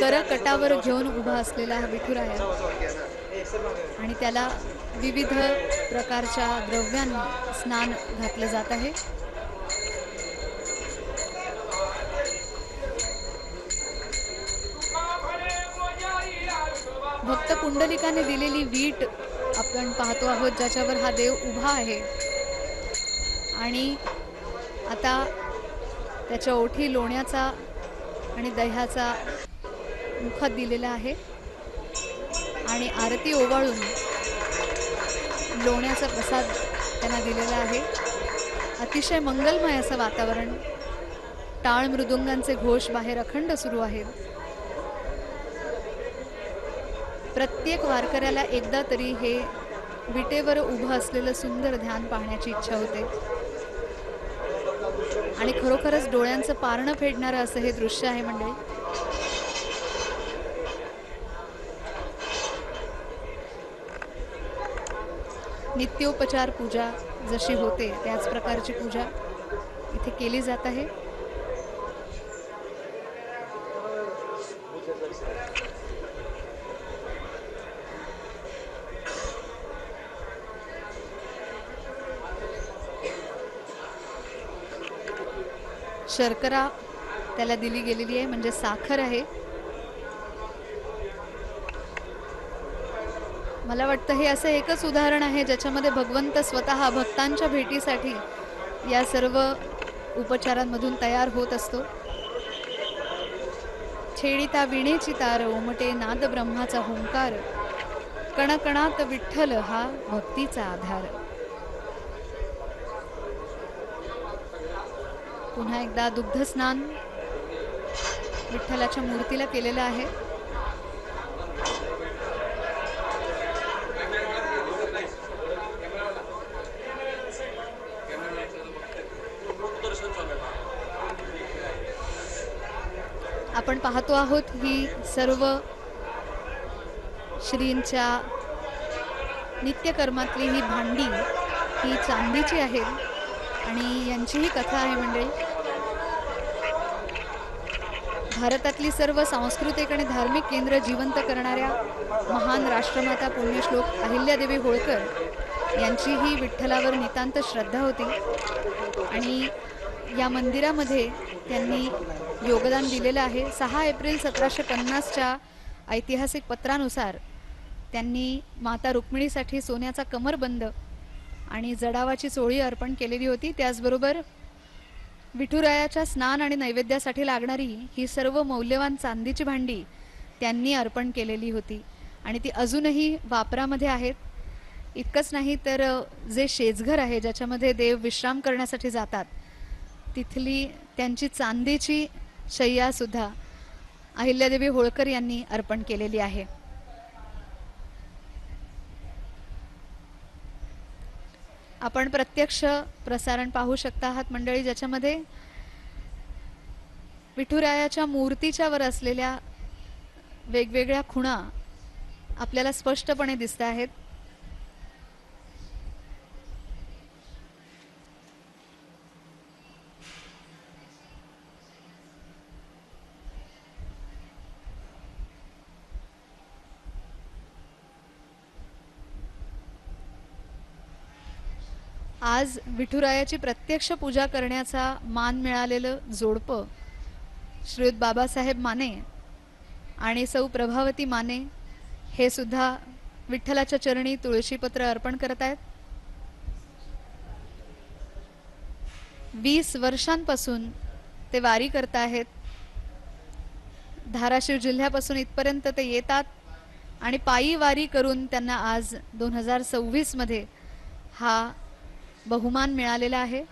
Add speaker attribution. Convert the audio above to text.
Speaker 1: करकटावर घेऊन उभा असलेला हा विठुराया आणि त्याला विविध प्रकारच्या द्रव्यांनी स्नान घातलं जात आहे. भक्त पुंडलिकाने दिलेली वीट आपण पाहतो आहोत, ज्याच्यावर हा देव उभा आहे आणि आता त्याच्या ओठी लोण्याचा आणि दह्याचा मुखात दिलेला आहे आणि आरती ओवाळून लोण्याचा प्रसाद त्यांना दिलेला आहे. अतिशय मंगलमय असं वातावरण, टाळ मृदुंगांचे घोष बाहेर अखंड सुरू आहेत. प्रत्येक वारकऱ्याला एकदा तरी हे विटेवर उभं असलेलं सुंदर ध्यान पाहण्याची इच्छा होते आणि खरोखरच डोळ्यांचं पारणं फेडणारं असं हे दृश्य आहे मंडळी. नित्योपचार पूजा जशी होते त्याच प्रकारची पूजा इथे केली जात आहे. शर्करा त्याला दिली गेलेली आहे, म्हणजे साखर आहे. मला वाटतं हे असं एकच उदाहरण आहे ज्याच्यामध्ये भगवंत स्वतः भक्तांच्या भेटीसाठी या सर्व उपचारांमधून तयार होत असतो. छेडिता विणेची तार, उमटे नाद ब्रह्माचा हुंकार, कणकणात विठ्ठल हा भक्तीचा आधार. पुन्हा एकदा दुग्ध स्नान विठ्ठलाच्या मूर्तीला केलेलं आहे. आपण पाहतो आहोत ही सर्व श्रींच्या नित्यकर्मातली ही भांडी ही चांदीची आहेत आणि यांची ही कथा आहे मंडळी. भारतातली सर्व सांस्कृतिक आणि धार्मिक केंद्र जिवंत करणाऱ्या महान राष्ट्रमाता पुण्यश्लोक अहिल्यादेवी होळकर यांची ही विठ्ठलावर नितांत श्रद्धा होती आणि या मंदिरामध्ये त्यांनी योगदान दिलेलं आहे. 6 एप्रिल 1750च्या ऐतिहासिक पत्रानुसार त्यांनी माता रुक्मिणीसाठी सोन्याचा कमरबंद आणि जडावाची चोळी अर्पण केलेली होती. त्याचबरोबर विठुरायाच्या स्नान आणि नैवेद्यासाठी लागणारी ही सर्व मौल्यवान चांदीची भांडी त्यांनी अर्पण केलेली होती आणि ती अजूनही वापरामध्ये आहेत. इतकंच नाही तर जे शेजघर आहे ज्याच्यामध्ये देव विश्राम करण्यासाठी जातात तिथली त्यांची चांदीची शय्या सुद्धा अहिल्यादेवी होळकर यांनी अर्पण केलेली आहे. आपण प्रत्यक्ष प्रसारण पाहू शकता आहात मंडळी, ज्याच्यामध्ये विठुरायाच्या मूर्तीच्या वर असलेल्या वेगवेगळ्या खुणा आपल्याला स्पष्टपणे दिसत आहेत. आज विठुरायाची प्रत्यक्ष पूजा करण्याचा मान मिळालेलं जोडपं श्रीयुत बाबासाहेब माने आणि सौ प्रभावती माने हे सुद्धा विठ्ठलाच्या चरणी तुळशीपत्र अर्पण करत आहेत. 20 वर्षांपासून ते वारी करत आहेत. धाराशिव जिल्ह्यापासून इथपर्यंत ते येतात आणि पायी वारी करून त्यांना आज 2026 मध्ये हा बहुमान मिळालेला आहे.